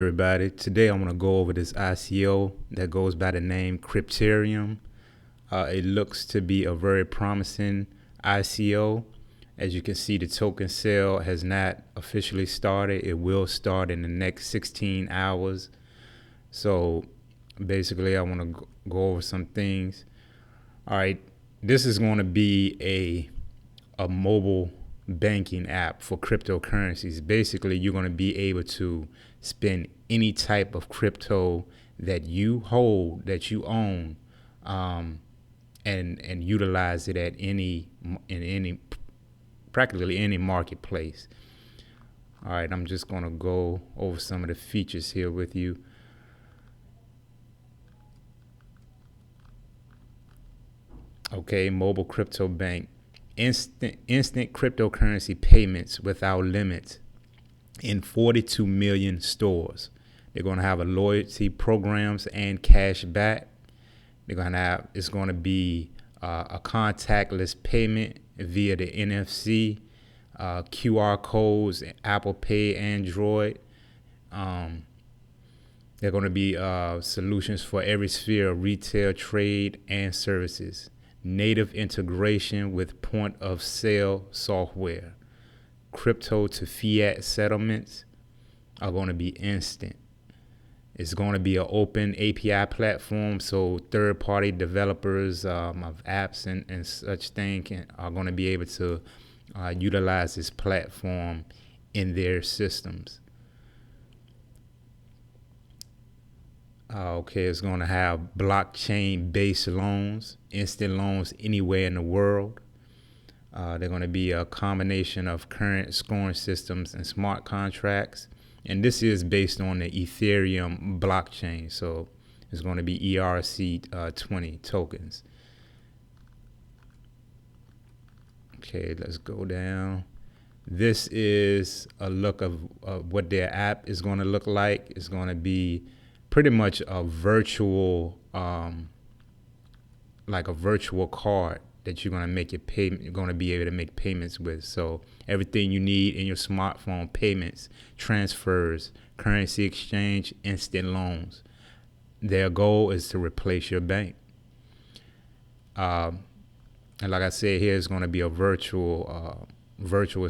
Everybody, today I'm going to go over this ICO that goes by the name CryptoBank. It looks to be a very promising ICO. As you can see, the token sale has not officially started. It will start in the next 16 hours. So basically I want to go over some things. All right, this is going to be a mobile banking app for cryptocurrencies. Basically, you're going to be able to spend any type of crypto that you hold, that you own, and utilize it at practically any marketplace. All right, I'm just going to go over some of the features here with you. Okay, mobile crypto bank. Instant cryptocurrency payments without limits in 42 million stores. They're going to have a loyalty programs and cashback. It's going to be a contactless payment via the NFC, QR codes, ApplePay, Android. They're going to be solutions for every sphere of retail, trade, and services. Native integration with point of sale software. Crypto to fiat settlements are going to be instant. It's going to be an open API platform, so third-party developers of apps and such things are going to be able to utilize this platform in their systems. Okay, it's going to have blockchain-based loans, instant loans anywhere in the world. They're going to be a combination of current scoring systems and smart contracts. And this is based on the Ethereum blockchain. So it's going to be ERC20 tokens. Okay, let's go down. This is a look of what their app is going to look like. It's going to be pretty much a virtual, like a virtual card that you're going to make your payment. You're going to be able to make payments with. So everything you need in your smartphone: payments, transfers, currency exchange, instant loans. Their goal is to replace your bank. And like I said, here is going to be a virtual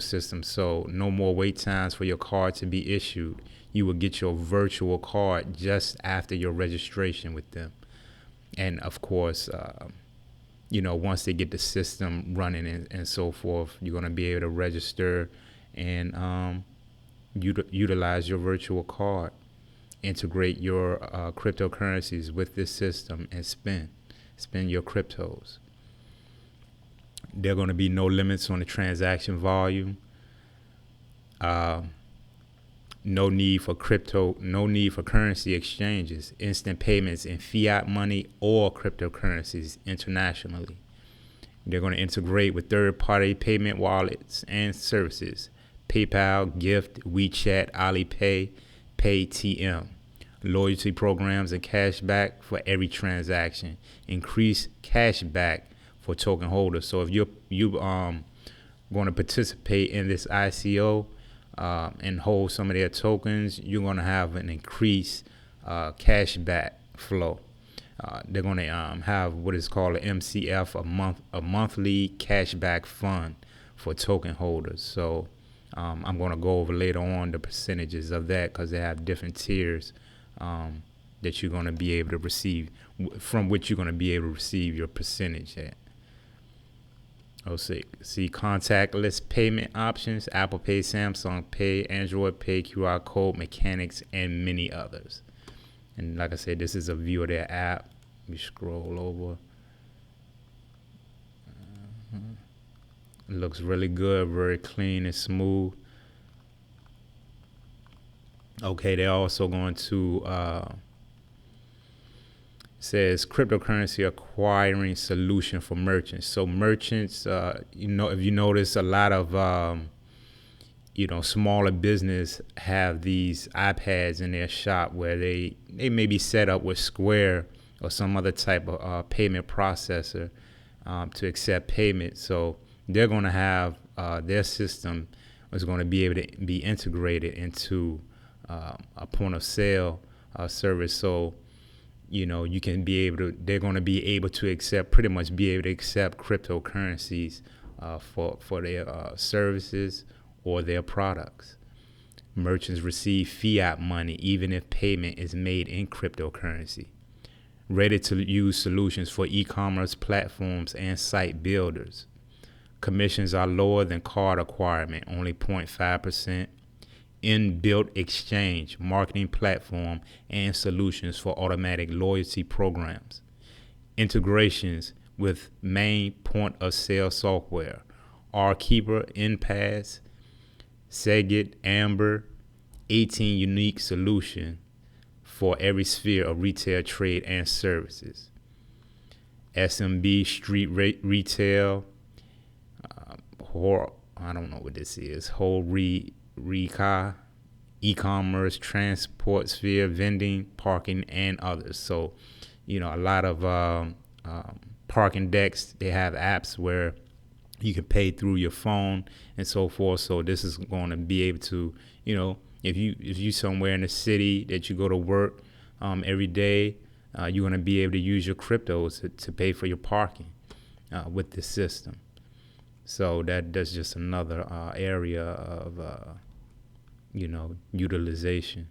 system. So no more wait times for your card to be issued. You will get your virtual card just after your registration with them. And of course, once they get the system running and so forth, you're going to be able to register and utilize your virtual card, integrate your cryptocurrencies with this system, and spend your cryptos. There are going to be no limits on the transaction volume. No need for currency exchanges, instant payments in fiat money or cryptocurrencies internationally. They're going to integrate with third-party payment wallets and services: PayPal, Gift, WeChat, AliPay, Paytm. Loyalty programs and cashback for every transaction. Increase cashback for token holders. So if you're going to participate in this ICO, and hold some of their tokens, you're going to have an increased cashback flow. They're going to have what is called an MCF, a monthly cashback fund for token holders. So I'm going to go over later on the percentages of that, because they have different tiers that you're going to be able to receive, from which you're going to be able to receive your percentage at. See contactless payment options: ApplePay, Samsung Pay, AndroidPay, QR code mechanics, and many others. And like I said, this is a view of their app. We scroll over. It looks really good, very clean and smooth. Okay, they're also going to says cryptocurrency acquiring solution for merchants. So merchants, if you notice, a lot of smaller business have these iPads in their shop where they may be set up with Square or some other type of payment processor to accept payment. So they're going to have their system is going to be able to be integrated into a point of sale service. So, you can be able to, they're going to be able to accept, pretty much be able to accept cryptocurrencies for their services or their products. Merchants receive fiat money even if payment is made in cryptocurrency. Ready-to-use solutions for e-commerce platforms and site builders. Commissions are lower than card acquirement, only 0.5%. Inbuilt exchange, marketing platform, and solutions for automatic loyalty programs. Integrations with main point-of-sale software. RKeeper, Enpass, Segit, Amber, 18 unique solutions for every sphere of retail, trade, and services. SMB, street retail, I don't know what this is, Reka, e-commerce, transport sphere, vending, parking, and others. So, a lot of parking decks, they have apps where you can pay through your phone and so forth. So this is going to be able to, if you somewhere in the city that you go to work every day, you're going to be able to use your cryptos to pay for your parking with this system. So that's just another area of utilization.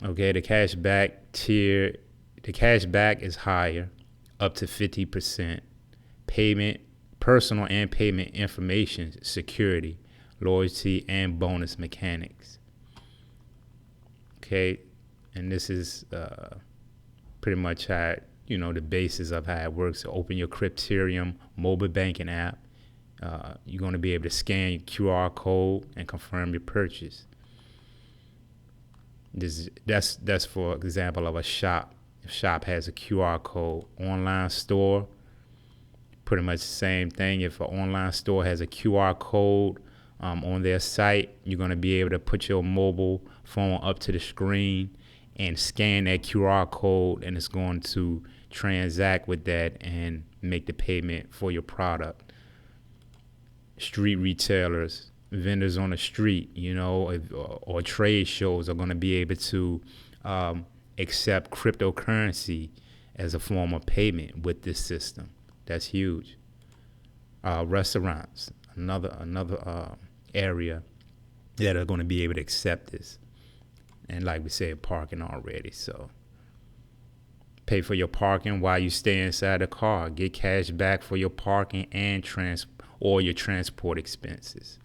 Okay, the cashback tier, the cashback is higher, up to 50%. Payment, personal and payment information, security, loyalty, and bonus mechanics. Okay, and this is pretty much how, the basis of how it works. So open your CryptoBank mobile banking app. You're going to be able to scan your QR code and confirm your purchase. That's for example of a shop. If shop has a QR code, online store, pretty much the same thing. If an online store has a QR code on their site, you're going to be able to put your mobile phone up to the screen and scan that QR code, and it's going to transact with that and make the payment for your product. Street retailers, vendors on the street, or trade shows are going to be able to accept cryptocurrency as a form of payment with this system. That's huge. Restaurants, another area that are going to be able to accept this. And like we said, parking already. So pay for your parking while you stay inside the car. Get cash back for your parking and or your transport expenses.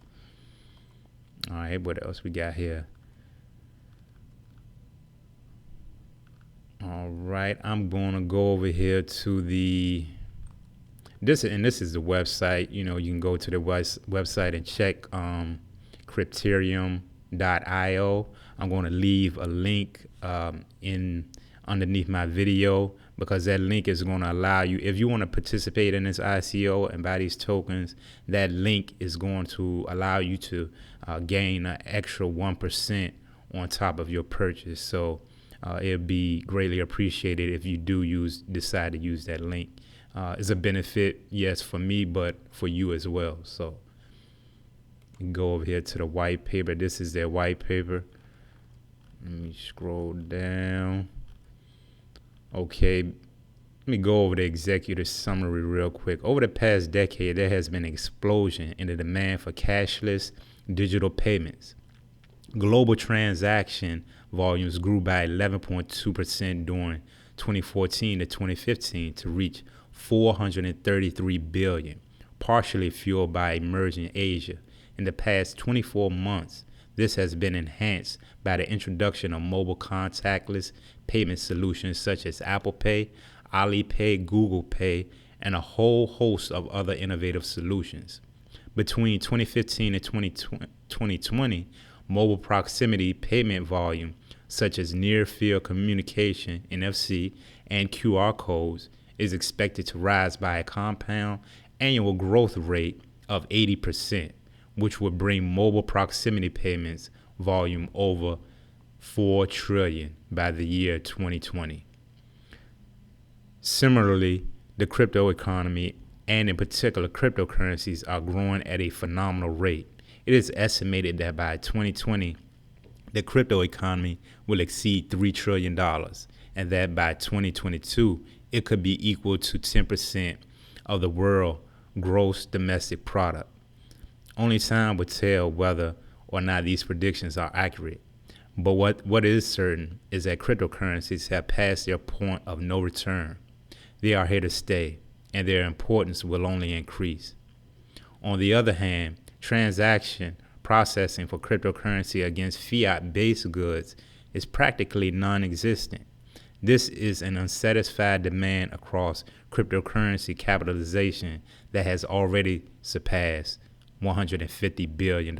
All right, what else we got here? All right, I'm going to go over here to this is the website. You can go to the website and check CryptErium.io. I'm going to leave a link underneath my video, because that link is going to allow you, if you want to participate in this ICO and buy these tokens, that link is going to allow you to gain an extra 1% on top of your purchase. So it'll be greatly appreciated if you decide to use that link. It's a benefit, yes, for me, but for you as well. So you can go over here to the white paper. This is their white paper. Let me scroll down. Okay, let me go over the executive summary real quick. Over the past decade, there has been an explosion in the demand for cashless digital payments. Global transaction volumes grew by 11.2% during 2014 to 2015 to reach 433 billion, partially fueled by emerging Asia. In the past 24 months, this has been enhanced by the introduction of mobile contactless payment solutions such as ApplePay, AliPay, Google Pay, and a whole host of other innovative solutions. Between 2015 and 2020, mobile proximity payment volume such as near-field communication, NFC, and QR codes is expected to rise by a compound annual growth rate of 80%, which would bring mobile proximity payments volume over 4 trillion by the year 2020. Similarly, the crypto economy, and in particular cryptocurrencies, are growing at a phenomenal rate. It is estimated that by 2020, The crypto economy will exceed $3 trillion, and that by 2022, it could be equal to 10% of the world gross domestic product. Only time will tell whether or not these predictions are accurate. But what is certain is that cryptocurrencies have passed their point of no return. They are here to stay, and their importance will only increase. On the other hand, transaction processing for cryptocurrency against fiat-based goods is practically non-existent. This is an unsatisfied demand across cryptocurrency capitalization that has already surpassed $150 billion.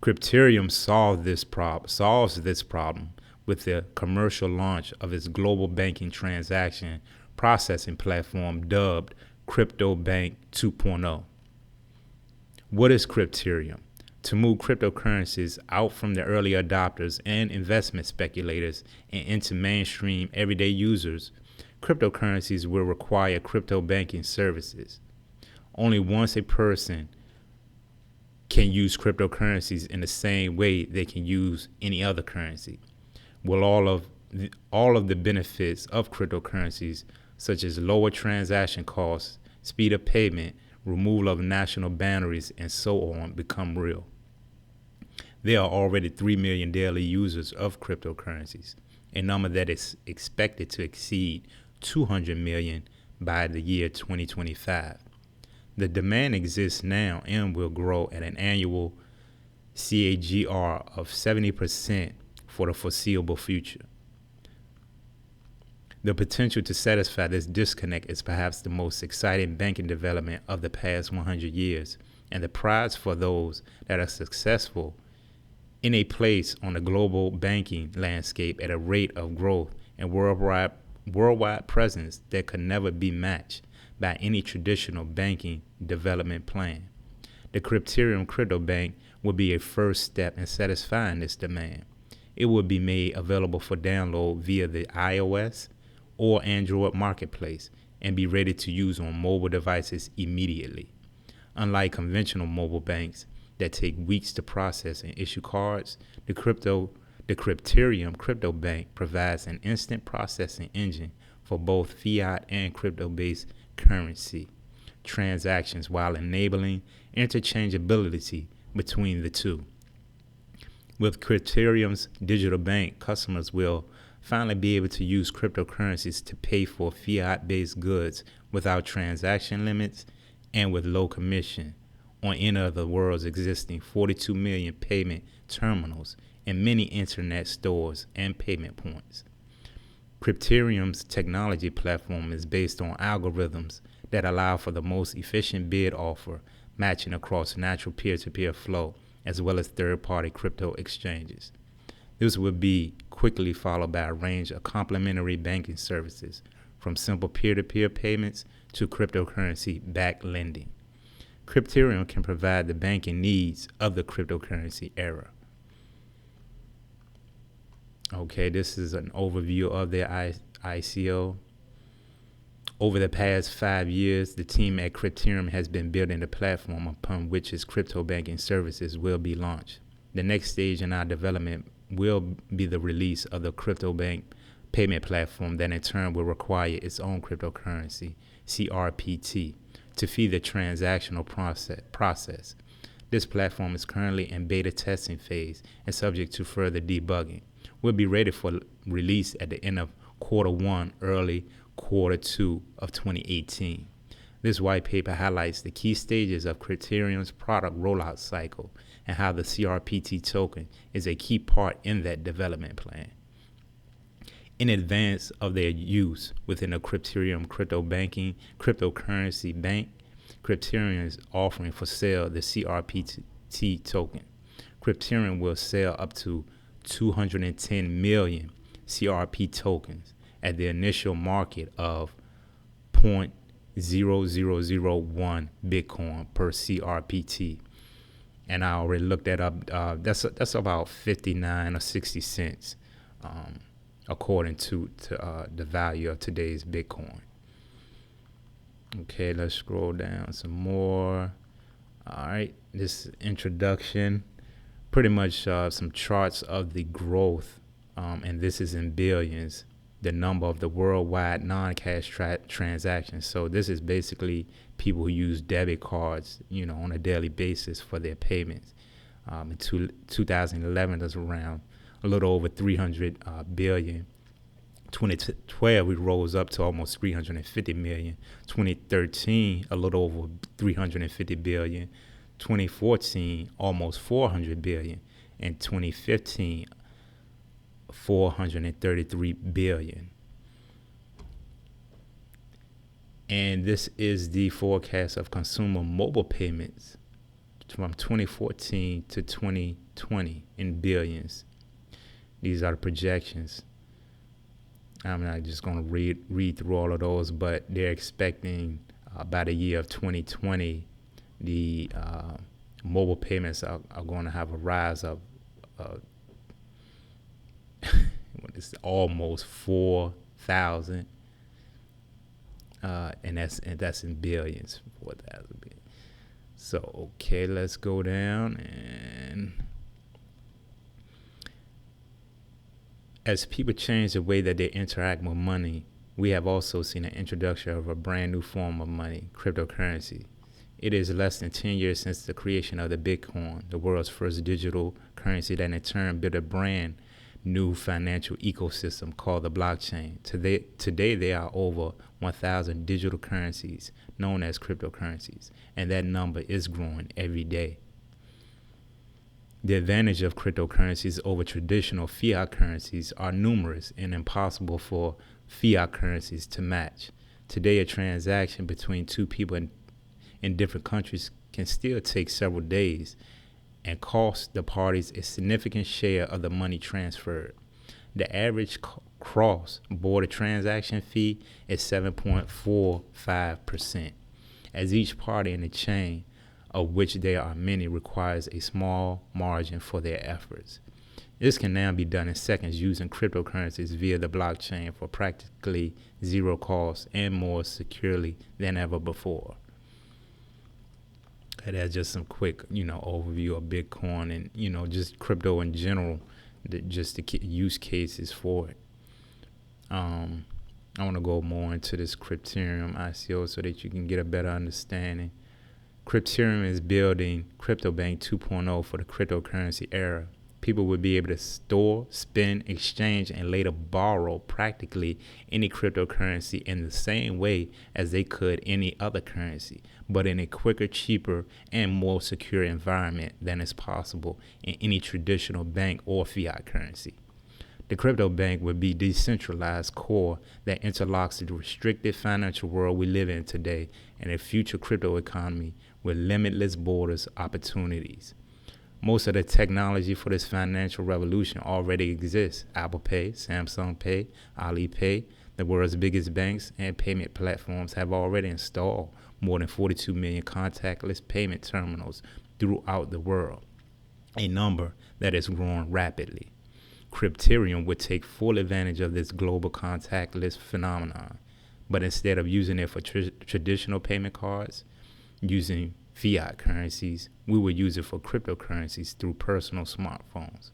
CryptErium solves this problem with the commercial launch of its global banking transaction processing platform dubbed CryptoBank 2.0. What is CryptErium? To move cryptocurrencies out from the early adopters and investment speculators and into mainstream everyday users, cryptocurrencies will require crypto banking services. Only once a person can use cryptocurrencies in the same way they can use any other currency, will all of the benefits of cryptocurrencies, such as lower transaction costs, speed of payment, removal of national boundaries, and so on, become real. There are already 3 million daily users of cryptocurrencies, a number that is expected to exceed 200 million by the year 2025. The demand exists now and will grow at an annual CAGR of 70% for the foreseeable future. The potential to satisfy this disconnect is perhaps the most exciting banking development of the past 100 years, and the prize for those that are successful in a place on the global banking landscape at a rate of growth and worldwide presence that could never be matched by any traditional banking development plan. The CryptErium Crypto Bank will be a first step in satisfying this demand. It will be made available for download via the iOS or Android marketplace and be ready to use on mobile devices immediately. Unlike conventional mobile banks that take weeks to process and issue cards, the CryptErium Crypto Bank provides an instant processing engine for both fiat and crypto-based currency transactions while enabling interchangeability between the two. With CryptErium's digital bank, customers will finally be able to use cryptocurrencies to pay for fiat-based goods without transaction limits and with low commission on any of the world's existing 42 million payment terminals and many internet stores and payment points. CryptErium's technology platform is based on algorithms that allow for the most efficient bid offer matching across natural peer-to-peer flow as well as third-party crypto exchanges. This will be quickly followed by a range of complementary banking services, from simple peer-to-peer payments to cryptocurrency-backed lending. CryptErium can provide the banking needs of the cryptocurrency era. Okay, this is an overview of their ICO. Over the past 5 years, the team at CryptErium has been building the platform upon which its crypto banking services will be launched. The next stage in our development will be the release of the CryptoBank payment platform that in turn will require its own cryptocurrency, CRPT, to feed the transactional process. This platform is currently in beta testing phase and subject to further debugging. We'll be ready for release at the end of Q1, early Q2 of 2018. This white paper highlights the key stages of CryptErium's product rollout cycle and how the CRPT token is a key part in that development plan. In advance of their use within the CryptErium cryptocurrency bank, CryptErium is offering for sale the CRPT token. CryptErium will sell up to 210 million CRP tokens at the initial market of 0.0001 Bitcoin per CRPT. And I already looked that up. That's about 59 or 60 cents, according to the value of today's Bitcoin. Okay, let's scroll down some more. All right, this introduction pretty much some charts of the growth, and this is in billions, the number of the worldwide non-cash transactions. So this is basically people who use debit cards, on a daily basis for their payments. In 2011, there's around a little over 300 billion. 2012, it rose up to almost 350 million. 2013, a little over 350 billion. 2014, almost 400 billion. And 2015, 433 billion. And this is the forecast of consumer mobile payments from 2014 to 2020 in billions. These are the projections. I'm not just going to read through all of those, but they're expecting by the year of 2020, the mobile payments are going to have a rise of it's almost 4,000, and that's in billions, 4,000 billion. So okay, let's go down. And as people change the way that they interact with money, we have also seen an introduction of a brand new form of money, cryptocurrency. It is less than 10 years since the creation of the Bitcoin, the world's first digital currency that in turn built a brand new financial ecosystem called the blockchain. Today there are over 1,000 digital currencies known as cryptocurrencies, and that number is growing every day. The advantage of cryptocurrencies over traditional fiat currencies are numerous and impossible for fiat currencies to match. Today, a transaction between two people in different countries can still take several days and cost the parties a significant share of the money transferred. The average cross-border transaction fee is 7.45%, as each party in the chain, of which there are many, requires a small margin for their efforts. This can now be done in seconds using cryptocurrencies via the blockchain for practically zero cost and more securely than ever before. And that's just some quick, overview of Bitcoin and, just crypto in general, just the use cases for it. I want to go more into this CryptoBank ICO so that you can get a better understanding. CryptoBank is building CryptoBank 2.0 for the cryptocurrency era. People will be able to store, spend, exchange, and later borrow practically any cryptocurrency in the same way as they could any other currency, but in a quicker, cheaper, and more secure environment than is possible in any traditional bank or fiat currency. The CryptoBank would be decentralized core that interlocks the restricted financial world we live in today and a future crypto economy with limitless borders opportunities. Most of the technology for this financial revolution already exists. ApplePay, Samsung Pay, AliPay, the world's biggest banks and payment platforms have already installed more than 42 million contactless payment terminals throughout the world, a number that is growing rapidly. CryptoBank would take full advantage of this global contactless phenomenon, but instead of using it for traditional payment cards, using fiat currencies, we would use it for cryptocurrencies through personal smartphones.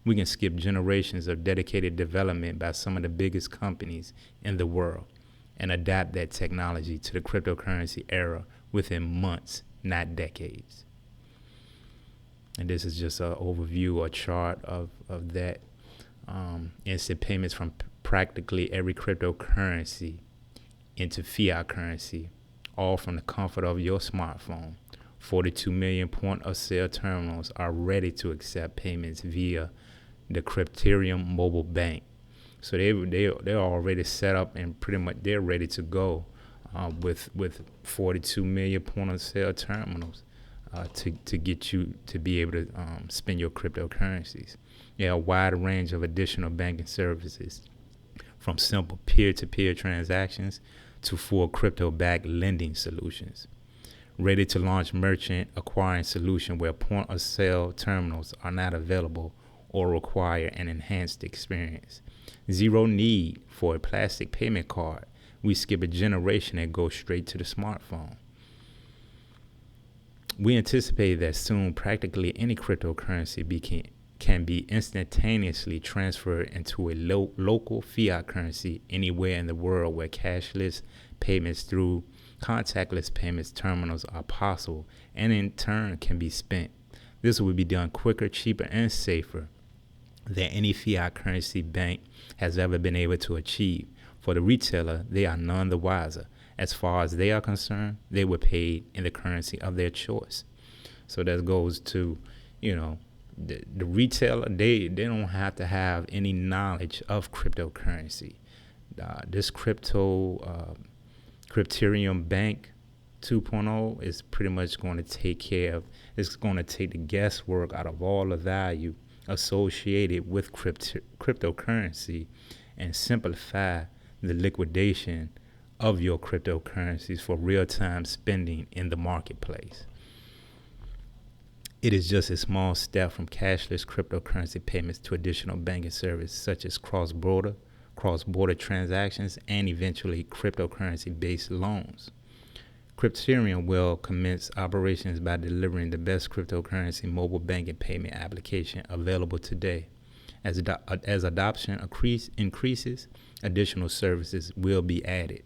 We can skip generations of dedicated development by some of the biggest companies in the world and adapt that technology to the cryptocurrency era within months, not decades. And this is just an overview or chart of that. Instant payments from practically every cryptocurrency into fiat currency, all from the comfort of your smartphone. 42 million point-of-sale terminals are ready to accept payments via the CryptoBank mobile bank. So they're already set up and pretty much they're ready to go with 42 million point-of-sale terminals to get you to be able to spend your cryptocurrencies. There are a wide range of additional banking services, from simple peer-to-peer transactions to full crypto-backed lending solutions. Ready to launch merchant acquiring solution where point-of-sale terminals are not available or require an enhanced experience. Zero need for a plastic payment card. We skip a generation and go straight to the smartphone. We anticipate that soon practically any cryptocurrency can be instantaneously transferred into a local fiat currency anywhere in the world where cashless payments through contactless payments terminals are possible and in turn can be spent. This will be done quicker, cheaper, and safer than any fiat currency bank has ever been able to achieve. For the retailer, they are none the wiser. As far as they are concerned, they were paid in the currency of their choice. So that goes to, the retailer, they don't have to have any knowledge of cryptocurrency. This CryptoBank 2.0 is pretty much going to take care of, it's going to take the guesswork out of all the value associated with cryptocurrency and simplify the liquidation of your cryptocurrencies for real-time spending in the marketplace. It is just a small step from cashless cryptocurrency payments to additional banking services such as cross-border transactions and eventually cryptocurrency-based loans. CryptoBank will commence operations by delivering the best cryptocurrency mobile banking payment application available today. As adoption increases, additional services will be added.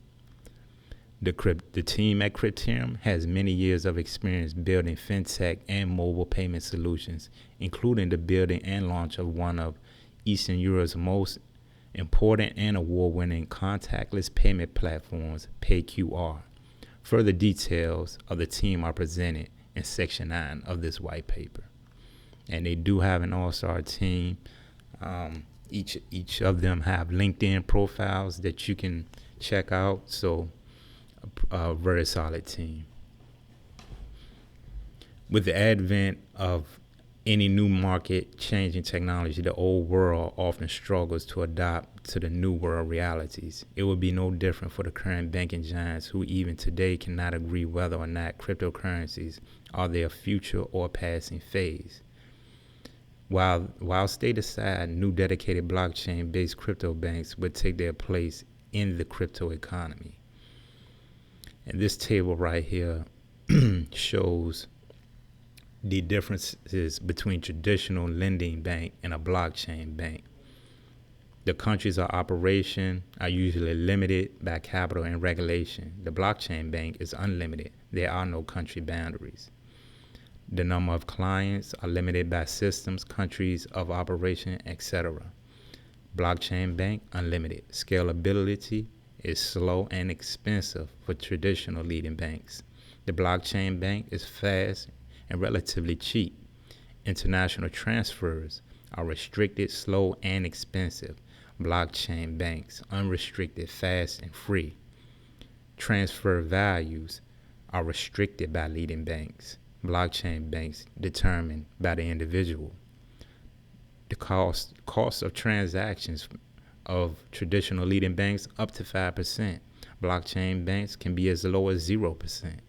The team at CryptoBank has many years of experience building fintech and mobile payment solutions, including the building and launch of one of Eastern Europe's most important and award-winning contactless payment platforms, PayQR. Further details of the team are presented in Section 9 of this white paper. And they do have an all-star team. Each of them have LinkedIn profiles that you can check out. So a very solid team. With the advent of any new market changing technology, the old world often struggles to adapt to the new world realities. It will be no different for the current banking giants who even today cannot agree whether or not cryptocurrencies are their future or passing phase. While state aside, new dedicated blockchain-based crypto banks would take their place in the crypto economy. And this table right here shows the differences between traditional lending bank and a blockchain bank. The countries of operation are usually limited by capital and regulation. The blockchain bank is unlimited. There are no country boundaries. The number of clients are limited by systems, countries of operation, etc. Blockchain bank, unlimited. Scalability is slow and expensive for traditional leading banks. The blockchain bank is fast and relatively cheap. International transfers are restricted, slow, and expensive. Blockchain banks, unrestricted, fast, and free. Transfer values are restricted by leading banks. Blockchain banks determined by the individual. The cost of transactions of traditional leading banks up to 5%. Blockchain banks can be as low as 0%.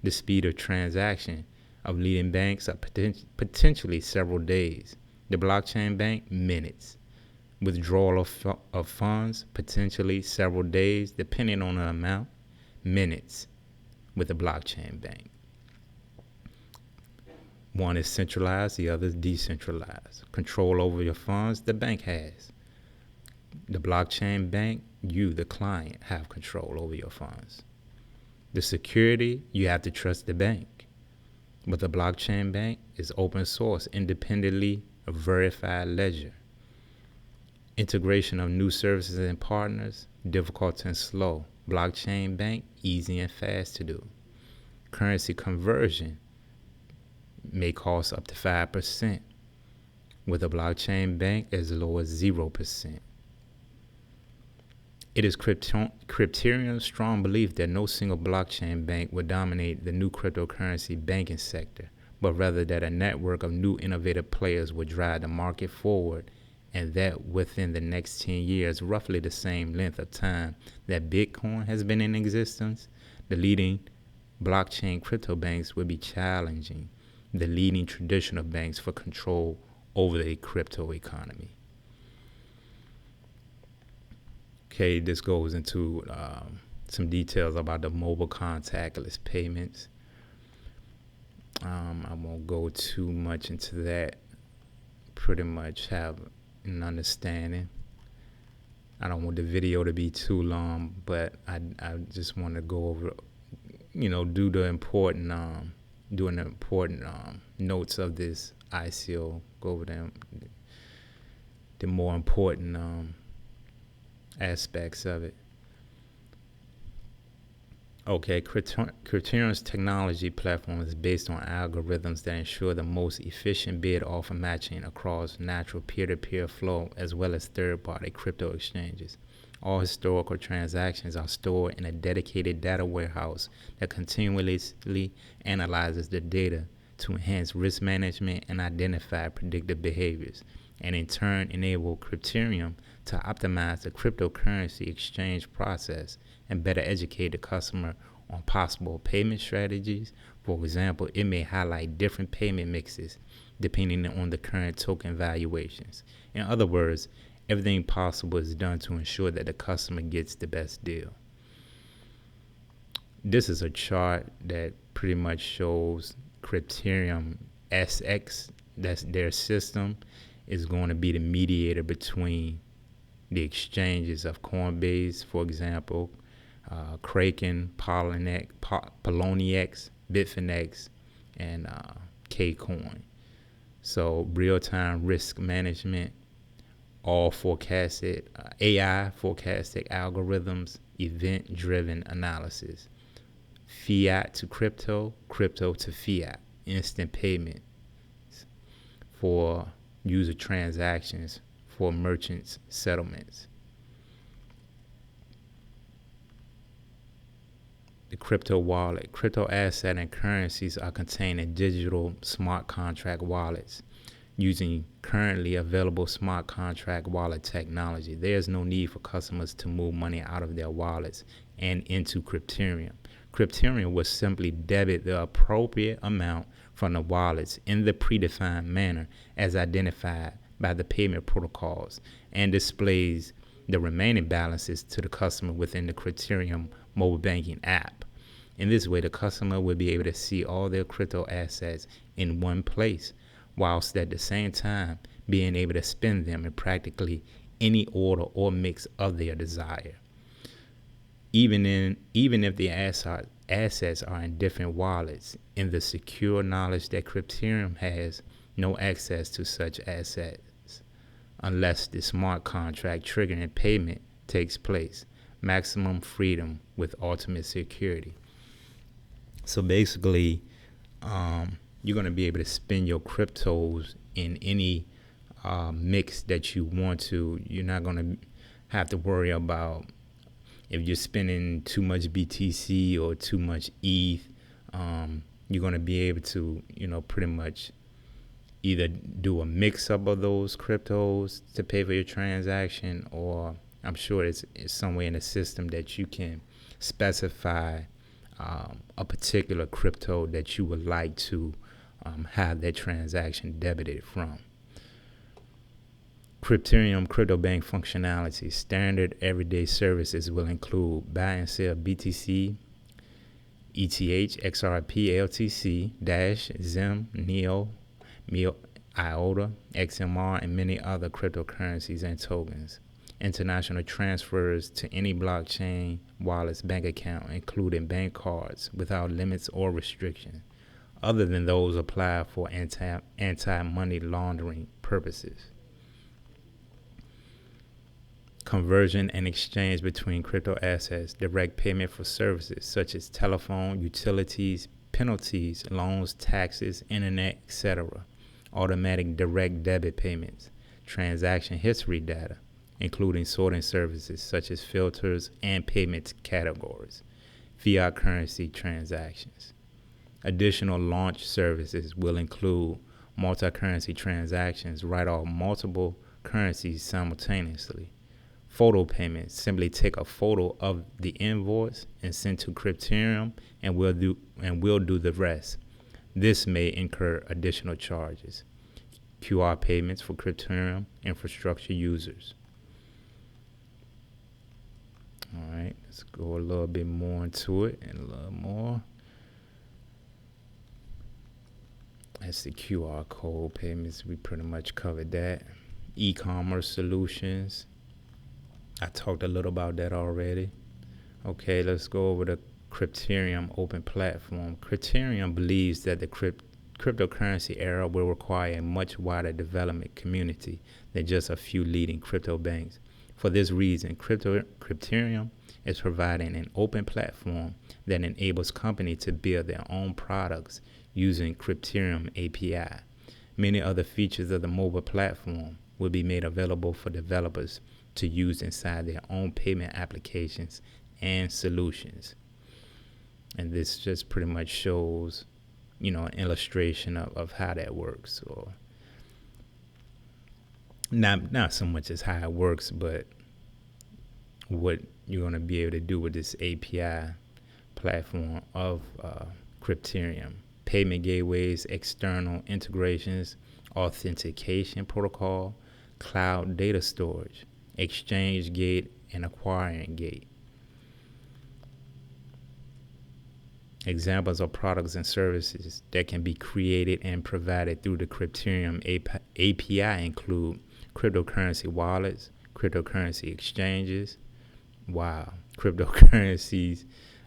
The speed of transaction of leading banks are potentially several days. The blockchain bank, minutes. Withdrawal of funds, potentially several days, depending on the amount, minutes with the blockchain bank. One is centralized, the other is decentralized. Control over your funds, the bank has. The blockchain bank, you, the client, have control over your funds. The security, you have to trust the bank. But the blockchain bank is open source, independently a verified ledger. Integration of new services and partners, difficult and slow. Blockchain bank, easy and fast to do. Currency conversion may cost up to 5%. With a blockchain bank, as low as 0%. It is CryptoBank's strong belief that no single blockchain bank will dominate the new cryptocurrency banking sector, but rather that a network of new innovative players will drive the market forward, and that within the next 10 years, roughly the same length of time that Bitcoin has been in existence, the leading blockchain crypto banks will be challenging the leading traditional banks for control over the crypto economy. Okay, this goes into some details about the mobile contactless payments. I won't go too much into that. Pretty much have an understanding. I don't want the video to be too long, but I just want to go over, do the important notes of this ICO. Go over them, the more important aspects of it. Okay, Criterium's technology platform is based on algorithms that ensure the most efficient bid-offer matching across natural peer-to-peer flow as well as third-party crypto exchanges. All historical transactions are stored in a dedicated data warehouse that continuously analyzes the data to enhance risk management and identify predictive behaviors, and in turn enable Criterium to optimize the cryptocurrency exchange process and better educate the customer on possible payment strategies. For example, it may highlight different payment mixes depending on the current token valuations. In other words, everything possible is done to ensure that the customer gets the best deal. This is a chart that pretty much shows Crypterium SX, that's their system, is going to be the mediator between the exchanges of Coinbase, for example, Kraken, Poloniex, Bitfinex, and Kcoin. So real-time risk management, all forecasted, AI forecasted algorithms, event-driven analysis, fiat to crypto, crypto to fiat, instant payment for user transactions, for merchants' settlements. The crypto wallet. Crypto asset and currencies are contained in digital smart contract wallets using currently available smart contract wallet technology. There is no need for customers to move money out of their wallets and into Crypterium. Crypterium will simply debit the appropriate amount from the wallets in the predefined manner as identified by the payment protocols and displays the remaining balances to the customer within the Crypterium mobile banking app. In this way, the customer will be able to see all their crypto assets in one place, whilst at the same time being able to spend them in practically any order or mix of their desire. Even if the assets are in different wallets, in the secure knowledge that Crypterium has no access to such assets unless the smart contract triggering payment takes place. Maximum freedom with ultimate security. So basically, you're going to be able to spend your cryptos in any mix that you want to. You're not going to have to worry about if you're spending too much BTC or too much ETH. You're going to be able to, pretty much either do a mix-up of those cryptos to pay for your transaction, or I'm sure it's somewhere in the system that you can specify a particular crypto that you would like to have that transaction debited from. Crypterium CryptoBank functionality. Standard everyday services will include buy and sell BTC, ETH, XRP, LTC, Dash, Zim, Neo, IOTA, XMR, and many other cryptocurrencies and tokens. International transfers to any blockchain wallet's bank account, including bank cards, without limits or restrictions, other than those applied for anti-money laundering purposes. Conversion and exchange between crypto assets, direct payment for services such as telephone, utilities, penalties, loans, taxes, internet, etc. Automatic direct debit payments, transaction history data, including sorting services such as filters and payment categories, fiat currency transactions. Additional launch services will include multi-currency transactions, write off multiple currencies simultaneously. Photo payments, simply take a photo of the invoice and send to Crypterium and we'll do the rest. This may incur additional charges. QR payments for Crypterium infrastructure users. All right, let's go a little bit more into it and a little more. That's the QR code payments. We pretty much covered that. E-commerce solutions. I talked a little about that already. Okay, let's go over the CryptoBank open platform. CryptoBank believes that the cryptocurrency era will require a much wider development community than just a few leading crypto banks. For this reason, CryptoBank is providing an open platform that enables companies to build their own products using CryptoBank API. Many other features of the mobile platform will be made available for developers to use inside their own payment applications and solutions. And this just pretty much shows, an illustration of how that works, or not so much as how it works, but what you're going to be able to do with this API platform of CryptoBank. Payment gateways, external integrations, authentication protocol, cloud data storage, exchange gate, and acquiring gate. Examples of products and services that can be created and provided through the CryptoBank API include cryptocurrency wallets, cryptocurrency exchanges, cryptocurrencies,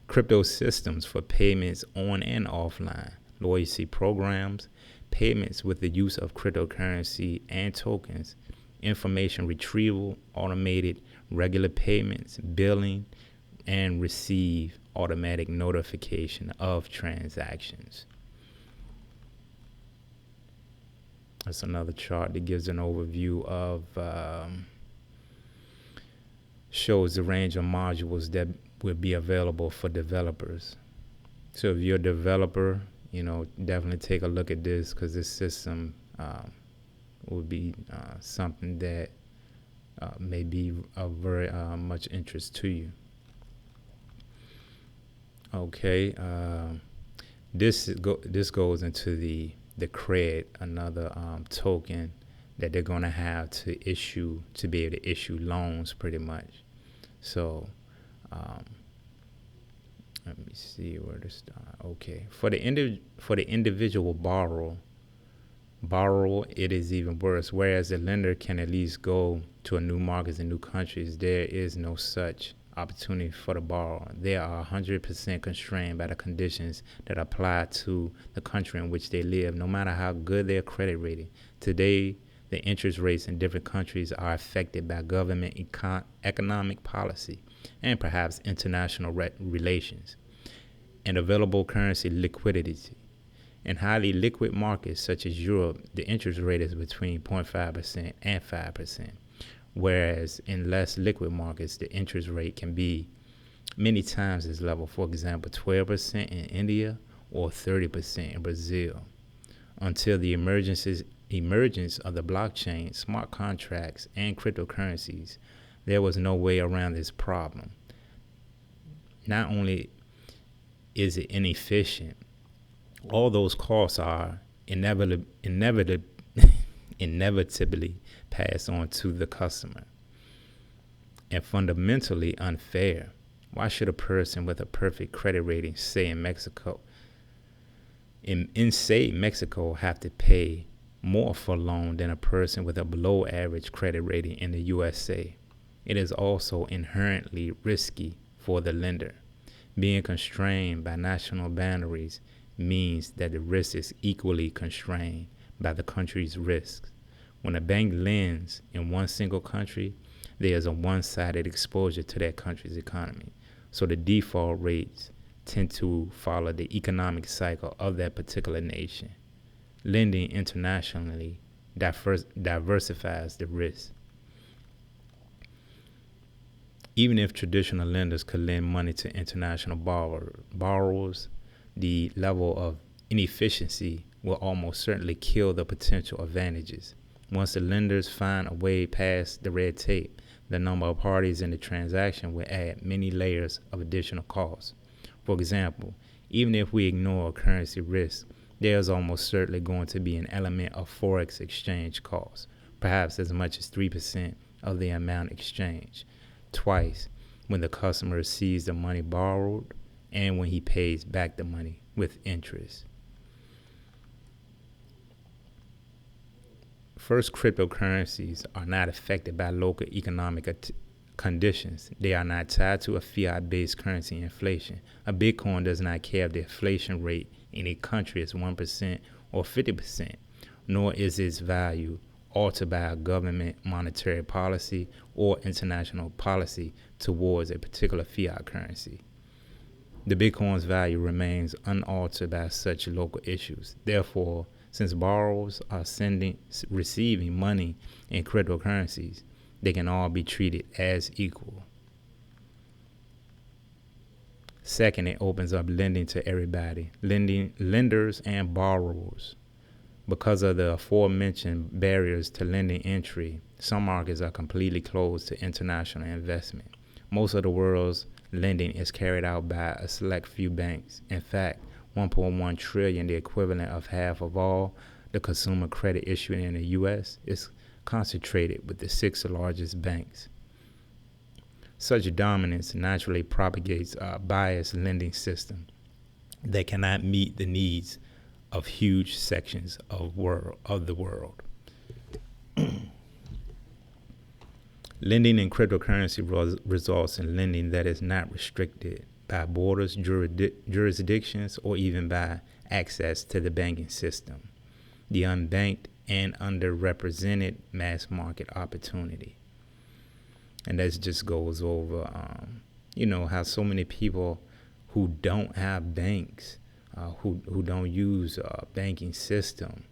crypto systems for payments on and offline, loyalty programs, payments with the use of cryptocurrency and tokens, information retrieval, automated regular payments, billing, and receive automatic notification of transactions. That's another chart that gives an overview of, shows the range of modules that will be available for developers. So if you're a developer, definitely take a look at this, because this system will be something that may be of very much interest to you. Okay, this goes into the CRED, another token that they're going to have to be able to issue loans, pretty much. So let me see where to start. Okay, for the individual borrower, it is even worse. Whereas the lender can at least go to a new markets and new countries, there is no such opportunity for the borrower. They are 100% constrained by the conditions that apply to the country in which they live, no matter how good their credit rating. Today, the interest rates in different countries are affected by government economic policy and perhaps international relations and available currency liquidity. In highly liquid markets such as Europe, the interest rate is between 0.5% and 5%. Whereas in less liquid markets, the interest rate can be many times this level. For example, 12% in India or 30% in Brazil. Until the emergence of the blockchain, smart contracts, and cryptocurrencies, there was no way around this problem. Not only is it inefficient, all those costs are inevitably passed on to the customer, and fundamentally unfair. Why should a person with a perfect credit rating, say in Mexico, have to pay more for a loan than a person with a below average credit rating in the USA? It is also inherently risky for the lender. Being constrained by national boundaries means that the risk is equally constrained by the country's risks. When a bank lends in one single country, there is a one-sided exposure to that country's economy. So the default rates tend to follow the economic cycle of that particular nation. Lending internationally diversifies the risk. Even if traditional lenders could lend money to international borrowers, the level of inefficiency will almost certainly kill the potential advantages. Once the lenders find a way past the red tape, the number of parties in the transaction will add many layers of additional costs. For example, even if we ignore currency risk, there's almost certainly going to be an element of forex exchange costs, perhaps as much as 3% of the amount exchanged, twice when the customer receives the money borrowed and when he pays back the money with interest. First, cryptocurrencies are not affected by local economic conditions. They are not tied to a fiat-based currency inflation. A Bitcoin does not care if the inflation rate in a country is 1% or 50%, nor is its value altered by a government monetary policy or international policy towards a particular fiat currency. The Bitcoin's value remains unaltered by such local issues. Therefore, since borrowers are receiving money in cryptocurrencies, they can all be treated as equal. Second, it opens up lending to everybody, lenders and borrowers. Because of the aforementioned barriers to lending entry, some markets are completely closed to international investment. Most of the world's lending is carried out by a select few banks. In fact, 1.1 trillion, the equivalent of half of all the consumer credit issued in the U.S., is concentrated with the 6 largest banks. Such dominance naturally propagates a biased lending system that cannot meet the needs of huge sections of the world. Lending in cryptocurrency results in lending that is not restricted by borders, jurisdictions, or even by access to the banking system. The unbanked and underrepresented mass market opportunity. And that just goes over, how so many people who don't have banks, who don't use a banking system,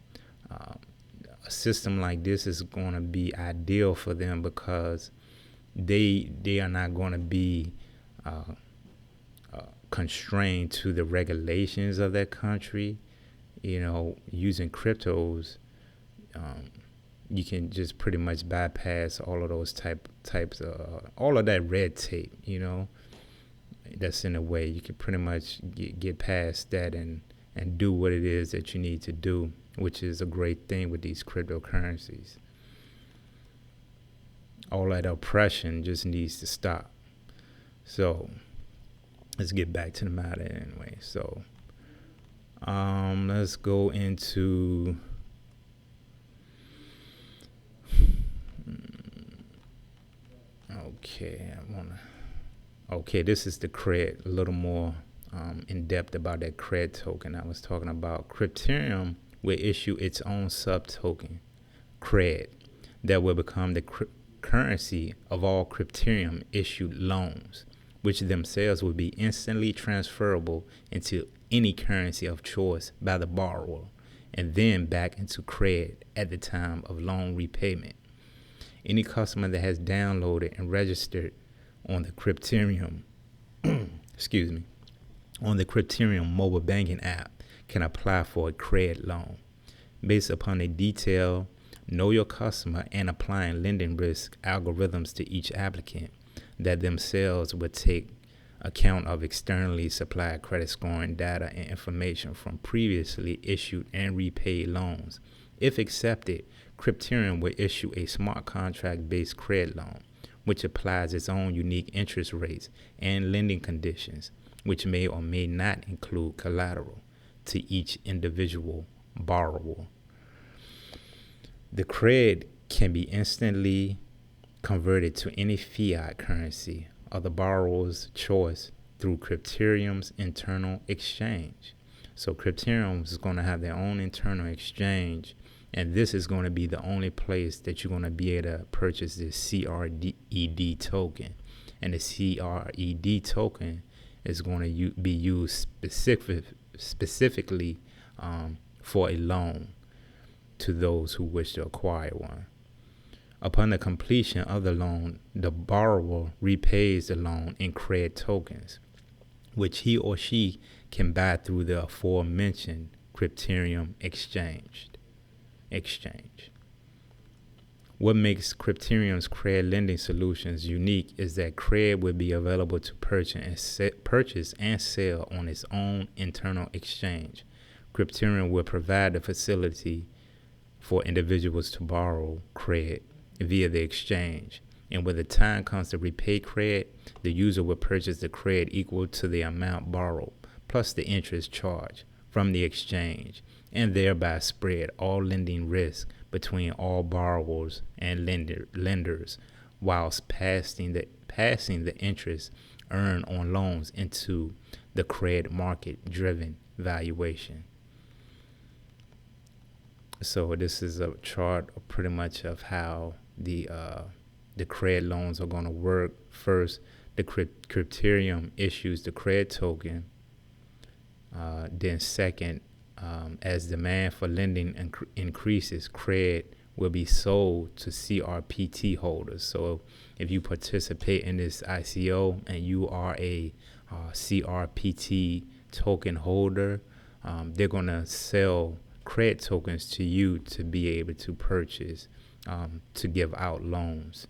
a system like this is going to be ideal for them because they are not going to be constrained to the regulations of their country. Using cryptos, you can just pretty much bypass all of those types of all of that red tape, that's in the way. You can pretty much get past that and do what it is that you need to do, which is a great thing with these cryptocurrencies. All that oppression just needs to stop. So let's get back to the matter anyway. So let's go into this is the CRED, a little more in depth about that CRED token I was talking about. Crypterium will issue its own sub-token, CRED, that will become the currency of all Crypterium issued loans, which themselves will be instantly transferable into any currency of choice by the borrower, and then back into CRED at the time of loan repayment. Any customer that has downloaded and registered on the Crypterium, on the Crypterium mobile banking app can apply for a CRED loan based upon a detailed know your customer and applying lending risk algorithms to each applicant that themselves would take account of externally supplied credit scoring data and information from previously issued and repaid loans. If accepted, Crypterium will issue a smart contract-based CRED loan, which applies its own unique interest rates and lending conditions, which may or may not include collateral, to each individual borrower. The CRED can be instantly converted to any fiat currency of the borrower's choice through Crypterium's internal exchange. So Crypterium is going to have their own internal exchange, and this is going to be the only place that you're going to be able to purchase this CRED token. And the CRED token is going to be used specifically for a loan to those who wish to acquire one. Upon the completion of the loan, the borrower repays the loan in CRED tokens, which he or she can buy through the aforementioned Crypterium exchange. What makes Crypterium's CRED lending solutions unique is that CRED will be available to purchase and sell on its own internal exchange. Crypterium will provide the facility for individuals to borrow CRED via the exchange, and when the time comes to repay CRED, the user will purchase the CRED equal to the amount borrowed plus the interest charged from the exchange, and thereby spread all lending risk between all borrowers and lenders, whilst passing the interest earned on loans into the credit market driven valuation. So this is a chart pretty much of how the credit loans are going to work. First, the Crypterium issues the credit token. Then second, as demand for lending increases, credit will be sold to CRPT holders. So if you participate in this ICO and you are a CRPT token holder, they're going to sell credit tokens to you to be able to purchase, to give out loans.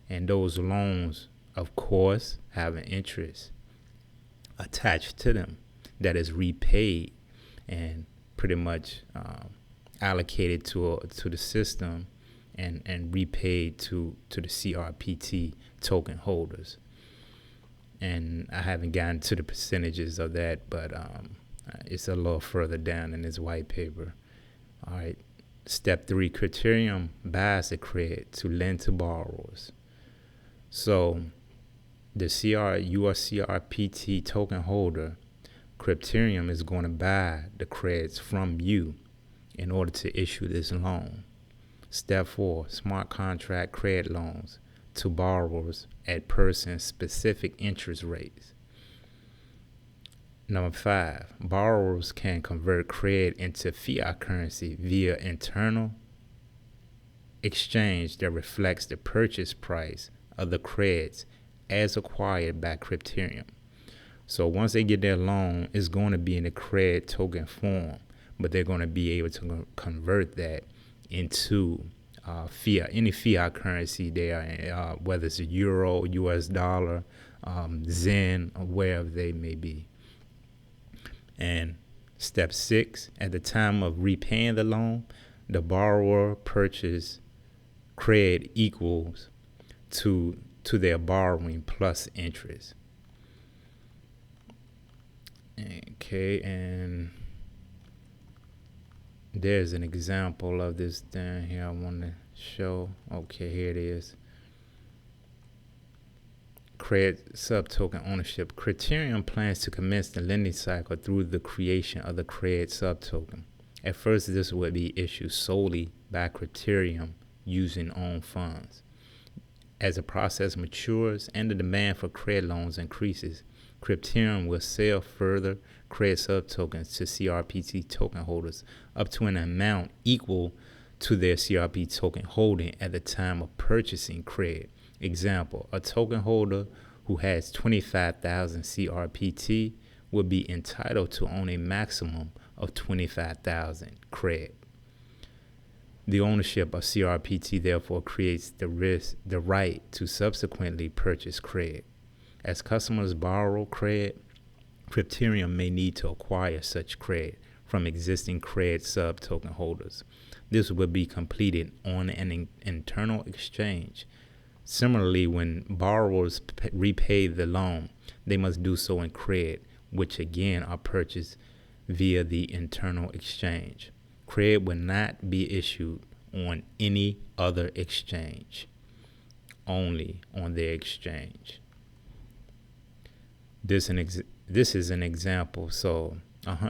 And those loans, of course, have an interest attached to them that is repaid and pretty much allocated to the system and repaid to the CRPT token holders. And I haven't gotten to the percentages of that, but it's a little further down in this white paper. All right. Step 3, Crypterium buys the credit to lend to borrowers. So you are CRPT token holder. Crypterium is going to buy the credits from you in order to issue this loan. Step 4, smart contract credit loans to borrowers at person-specific interest rates. Number 5, borrowers can convert credit into fiat currency via internal exchange that reflects the purchase price of the credits as acquired by Crypterium. So once they get their loan, it's going to be in the credit token form, but they're going to be able to convert that into fiat, any fiat currency there, whether it's a euro, US dollar, Zen, or wherever they may be. And step 6, at the time of repaying the loan, the borrower purchase credit equals to their borrowing plus interest. Okay, and there's an example of this down here I want to show. Okay, here it is. Credit subtoken ownership. Crypterium plans to commence the lending cycle through the creation of the credit subtoken. At first, this would be issued solely by Crypterium using own funds. As the process matures and the demand for credit loans increases, Crypterium will sell further credit subtokens to CRPT token holders up to an amount equal to their CRP token holding at the time of purchasing credit. Example, a token holder who has 25,000 CRPT would be entitled to own a maximum of 25,000 credit. The ownership of CRPT therefore creates the right to subsequently purchase credit. As customers borrow credit, Crypterium may need to acquire such credit from existing credit sub-token holders. This will be completed on an internal exchange. Similarly, when borrowers repay the loan, they must do so in credit, which again are purchased via the internal exchange. Credit will not be issued on any other exchange, only on their exchange. This is an example. So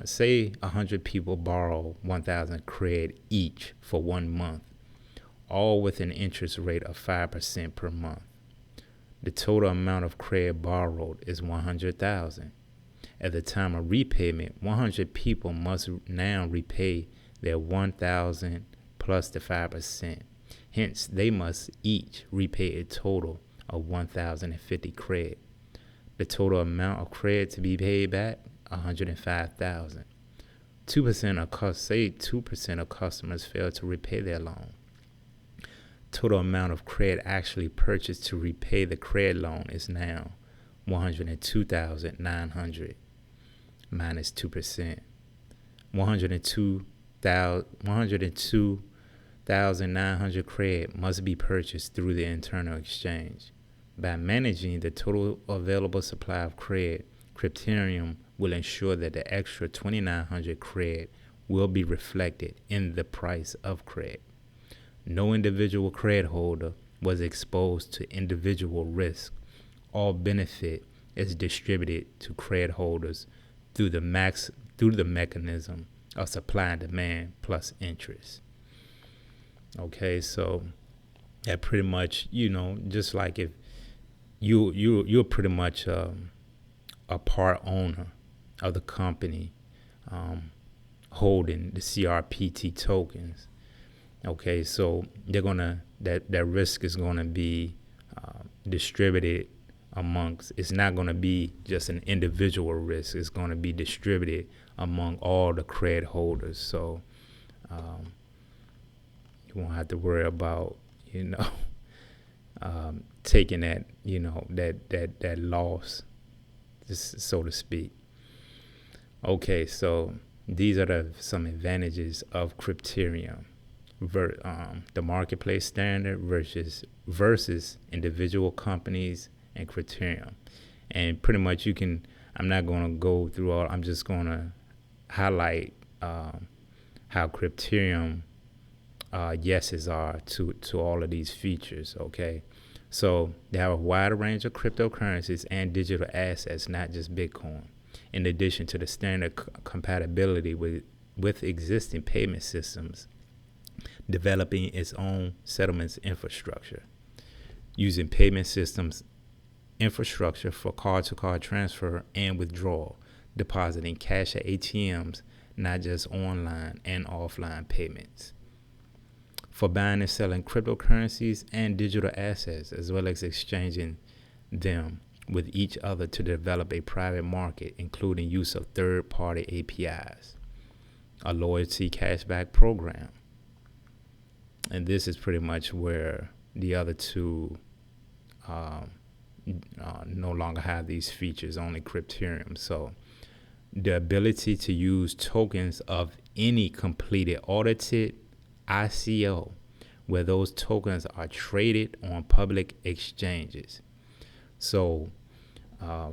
say 100 people borrow 1,000 credit each for 1 month, all with an interest rate of 5% per month. The total amount of credit borrowed is 100,000. At the time of repayment, 100 people must now repay their 1,000 plus the 5%. Hence, they must each repay a total of 1,050 credit. The total amount of credit to be paid back, 105,000. 2% of customers fail to repay their loan. Total amount of credit actually purchased to repay the credit loan is now 102,900 minus 2%. 102,900 credit must be purchased through the internal exchange. By managing the total available supply of credit, Crypterium will ensure that the extra 2,900 credit will be reflected in the price of credit. No individual credit holder was exposed to individual risk. All benefit is distributed to credit holders through the mechanism of supply and demand plus interest. Okay, so that pretty much, just like if you're pretty much a part owner of the company holding the CRPT tokens. Okay, so that risk is gonna be distributed amongst. It's not gonna be just an individual risk. It's gonna be distributed among all the credit holders. So you won't have to worry about taking that that loss, just so to speak. Okay, so these are some advantages of Crypterium, the marketplace standard versus individual companies and Crypterium. And pretty much I'm not going to go through all. I'm just going to highlight how Crypterium yeses are to all of these features. Okay, so they have a wide range of cryptocurrencies and digital assets, not just Bitcoin. In addition to the standard compatibility with existing payment systems, developing its own settlements infrastructure, using payment systems infrastructure for card-to-card transfer and withdrawal, depositing cash at ATMs, not just online and offline payments, for buying and selling cryptocurrencies and digital assets, as well as exchanging them with each other to develop a private market, including use of third-party APIs, a loyalty cashback program. And this is pretty much where the other two no longer have these features, only Crypterium. So the ability to use tokens of any completed audited ICO, where those tokens are traded on public exchanges. So,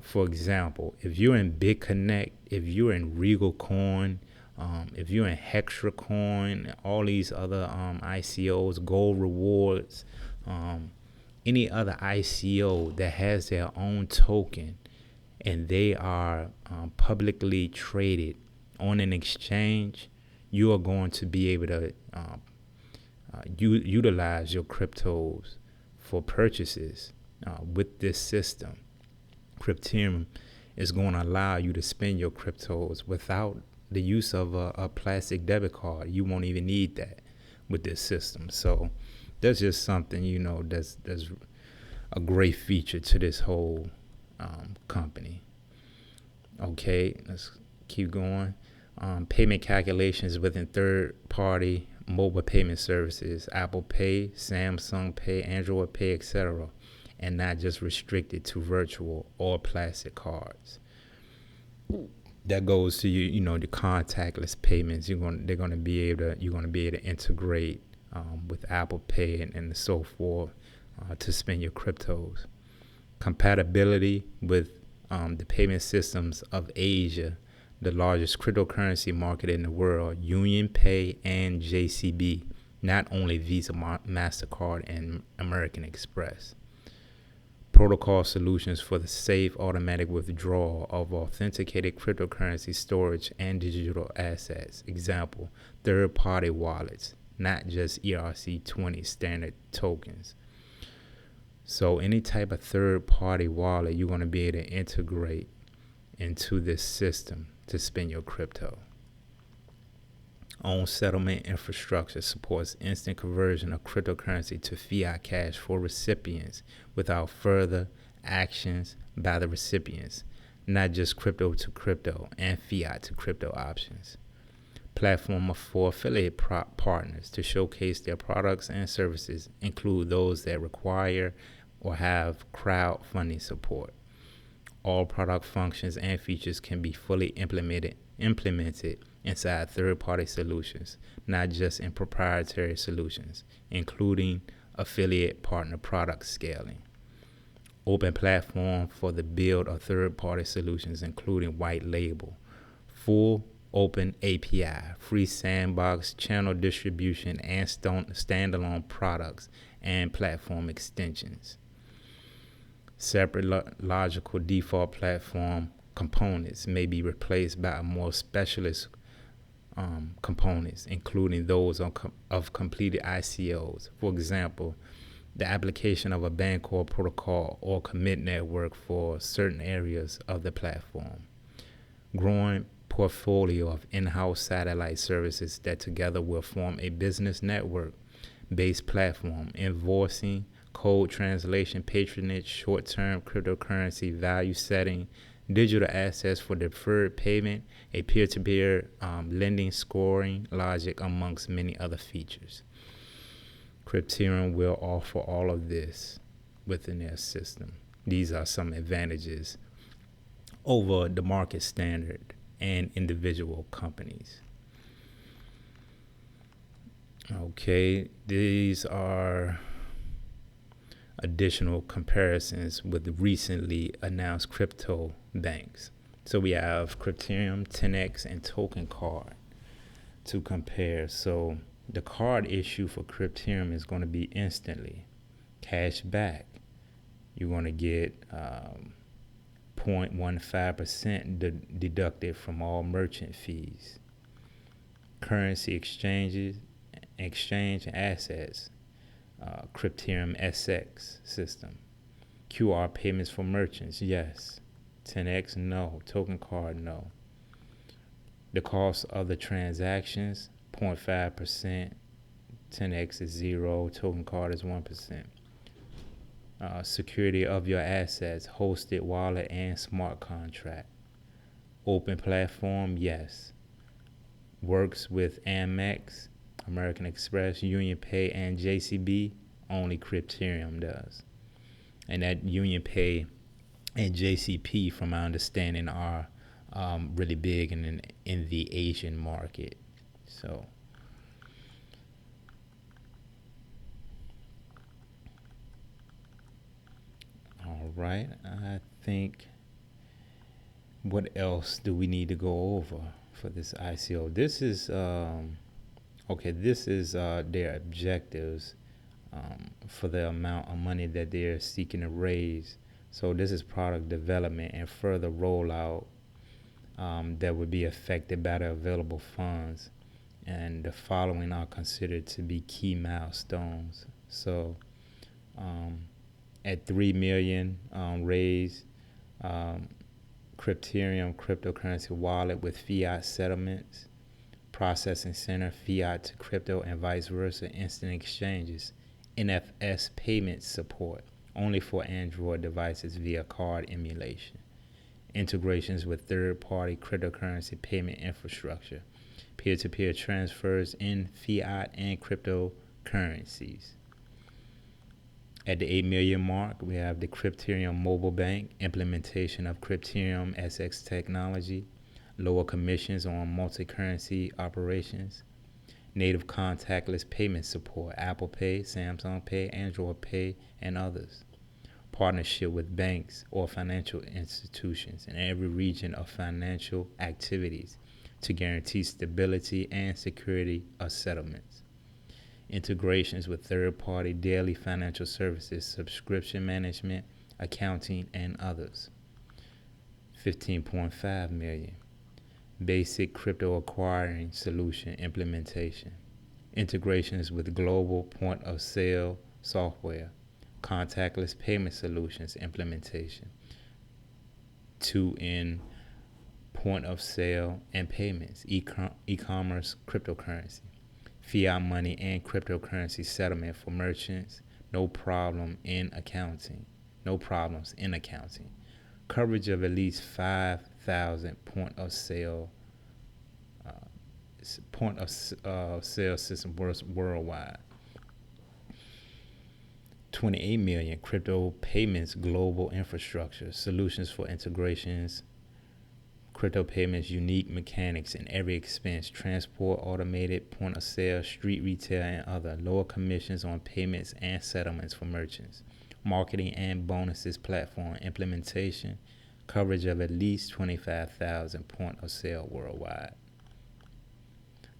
for example, if you're in BitConnect, if you're in Regal Coin, if you're in Hextra Coin, all these other ICOs, Gold Rewards, any other ICO that has their own token and they are publicly traded on an exchange, you are going to be able to utilize your cryptos for purchases with this system. Crypterium is going to allow you to spend your cryptos without the use of a plastic debit card. You won't even need that with this system. So that's just something, that's a great feature to this whole company. Okay, let's keep going. Payment calculations within third-party mobile payment services, ApplePay, Samsung Pay, AndroidPay, etc., and not just restricted to virtual or plastic cards. That goes to the contactless payments. You're going to be able to integrate with ApplePay and so forth to spend your cryptos. Compatibility with the payment systems of Asia, the largest cryptocurrency market in the world, UnionPay and JCB, not only Visa, MasterCard, and American Express. Protocol solutions for the safe automatic withdrawal of authenticated cryptocurrency storage and digital assets. Example, third-party wallets, not just ERC20 standard tokens. So any type of third-party wallet, you're going to be able to integrate into this system to spend your crypto. Own settlement infrastructure supports instant conversion of cryptocurrency to fiat cash for recipients without further actions by the recipients, not just crypto to crypto and fiat to crypto options. Platform for affiliate partners to showcase their products and services, include those that require or have crowdfunding support. All product functions and features can be fully implemented inside third-party solutions, not just in proprietary solutions, including affiliate partner product scaling. Open platform for the build of third-party solutions, including white label, full open API, free sandbox, channel distribution, and standalone products and platform extensions. Separate logical default platform components may be replaced by more specialist components, including those of completed ICOs. For example, the application of a bank or protocol or commit network for certain areas of the platform. Growing portfolio of in-house satellite services that together will form a business network-based platform, invoicing, code translation, patronage, short-term cryptocurrency value setting, digital assets for deferred payment, a peer-to-peer lending scoring logic, amongst many other features. CryptErium will offer all of this within their system. These are some advantages over the market standard and individual companies. Okay, these are additional comparisons with recently announced crypto banks. So we have CryptErium, 10x, and Token Card to compare. So the card issue for CryptErium is going to be instantly cash back. You're going to get 0.15% deducted from all merchant fees. Currency exchange and assets, CryptErium SX system. QR payments for merchants, yes. 10x, no. Token card, no. The cost of the transactions, 0.5%. 10x is 0. Token card is 1%. Security of your assets, hosted wallet and smart contract. Open platform, yes. Works with Amex, American Express, UnionPay, and JCB. Only CryptErium does. And that UnionPay and JCP, from my understanding, are really big in the Asian market. So all right, I think, what else do we need to go over for this ICO? This is this is their objectives for the amount of money that they're seeking to raise. So this is product development and further rollout that would be affected by the available funds. And the following are considered to be key milestones. So at 3 million raised, CryptErium cryptocurrency wallet with fiat settlements, processing center, fiat to crypto and vice versa, instant exchanges, NFS payment support only for Android devices via card emulation, integrations with third-party cryptocurrency payment infrastructure, peer-to-peer transfers in fiat and cryptocurrencies. At the 8 million mark, we have the CryptErium mobile bank, implementation of CryptErium SX technology, lower commissions on multi-currency operations, native contactless payment support, ApplePay, Samsung Pay, AndroidPay, and others. Partnership with banks or financial institutions in every region of financial activities to guarantee stability and security of settlements. Integrations with third-party daily financial services, subscription management, accounting, and others. 15.5 million. Basic crypto acquiring solution implementation. Integrations with global point-of-sale software. Contactless payment solutions implementation. 2 in point-of-sale and payments. E-commerce cryptocurrency. Fiat money and cryptocurrency settlement for merchants. No problems in accounting. Coverage of at least 5,000 point-of-sale systems worldwide. 28 million crypto payments global infrastructure, solutions for integrations, crypto payments, unique mechanics in every expense, transport, automated point of sale, street retail, and other, lower commissions on payments and settlements for merchants, marketing and bonuses platform implementation, coverage of at least 25,000 point of sale worldwide.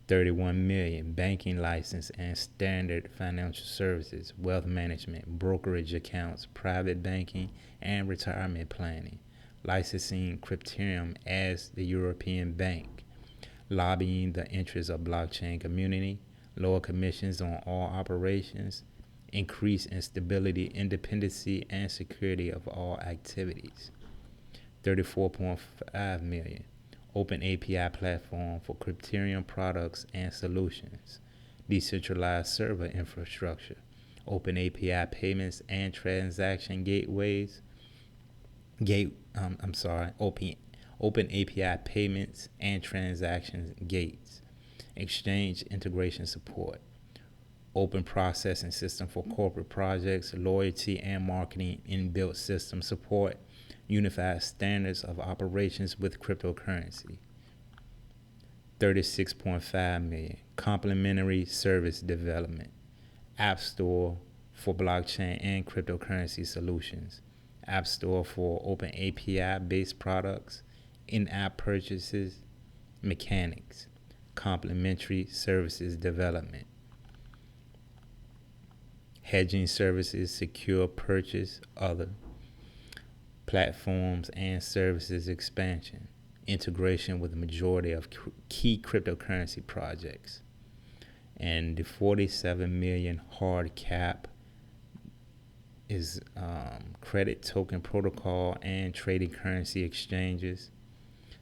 31 million banking license and standard financial services, wealth management, brokerage accounts, private banking, and retirement planning. Licensing Crypterium as the European bank, lobbying the interests of blockchain community, lower commissions on all operations, increase in stability, independency, and security of all activities. 34.5 million. Open API platform for Crypterium products and solutions. Decentralized server infrastructure. Open API payments and transaction gateways. Open API payments and transaction gates. Exchange integration support. Open processing system for corporate projects, loyalty and marketing inbuilt system support. Unified standards of operations with cryptocurrency. 36.5 million. Complementary service development. App Store for blockchain and cryptocurrency solutions. App Store for open API based products, in-app purchases, mechanics. Complementary services development. Hedging services, secure purchase, other platforms and services expansion, integration with the majority of key cryptocurrency projects, and the 47 million hard cap is credit token protocol and trading currency exchanges,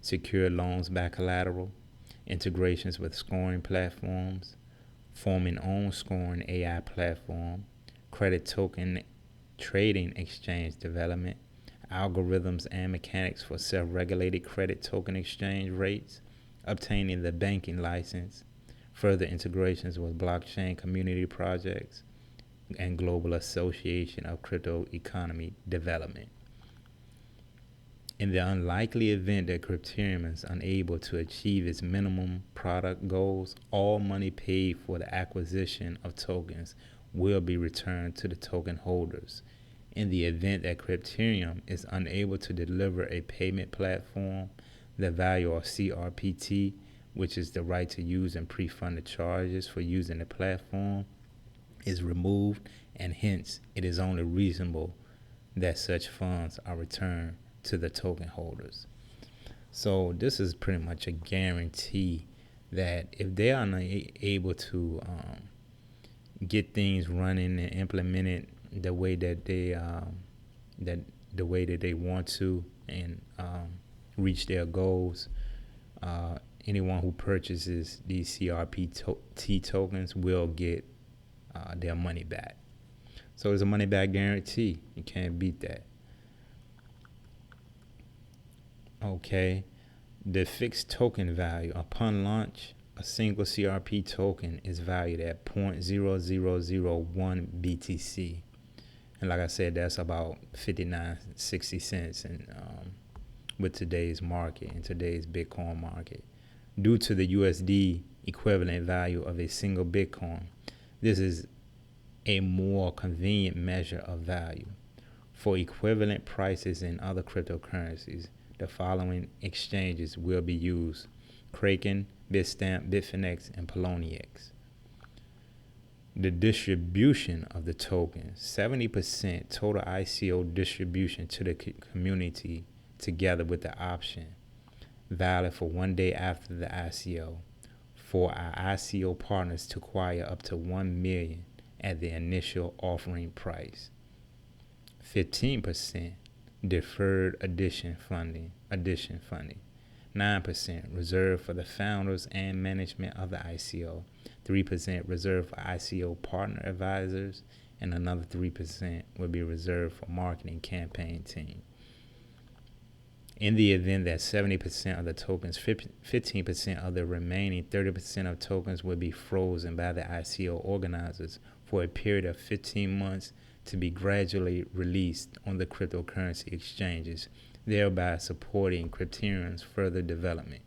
secure loans by collateral, integrations with scoring platforms, forming own scoring AI platform, credit token trading exchange development, algorithms and mechanics for self-regulated credit token exchange rates, obtaining the banking license, further integrations with blockchain community projects, and global association of crypto economy development. In the unlikely event that Crypterium is unable to achieve its minimum product goals, all money paid for the acquisition of tokens will be returned to the token holders. In the event that Crypterium is unable to deliver a payment platform, the value of CRPT, which is the right to use and pre-funded charges for using the platform, is removed, and hence it is only reasonable that such funds are returned to the token holders. So this is pretty much a guarantee that if they are not able to get things running and implemented the way that they want to and reach their goals, anyone who purchases these CRPT tokens will get their money back. So it's a money back guarantee. You can't beat that. Okay, the fixed token value upon launch. A single CRP token is valued at 0.0001 BTC. And like I said, that's about 59.60 cents in, with today's market, in today's Bitcoin market. Due to the USD equivalent value of a single Bitcoin, this is a more convenient measure of value. For equivalent prices in other cryptocurrencies, the following exchanges will be used: Kraken, Bitstamp, Bitfinex, and Poloniex. The distribution of the tokens: 70% total ICO distribution to the community together with the option, valid for 1 day after the ICO, for our ICO partners to acquire up to 1 million at the initial offering price. 15% deferred addition funding. 9% reserved for the founders and management of the ICO. 3% reserved for ICO partner advisors, and another 3% will be reserved for marketing campaign team. In the event that 70% of the tokens, 15% of the remaining 30% of tokens will be frozen by the ICO organizers for a period of 15 months to be gradually released on the cryptocurrency exchanges, thereby supporting Crypterium's further development.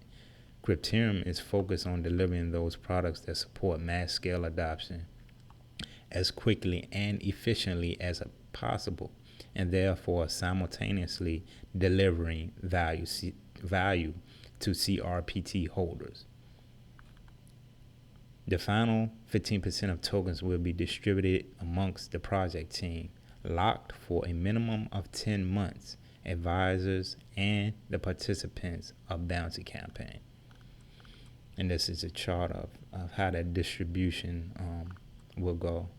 Crypterium is focused on delivering those products that support mass-scale adoption as quickly and efficiently as possible, and therefore simultaneously delivering value to CRPT holders. The final 15% of tokens will be distributed amongst the project team, locked for a minimum of 10 months, advisors, and the participants of Bounty Campaign. And this is a chart of how that distribution will go.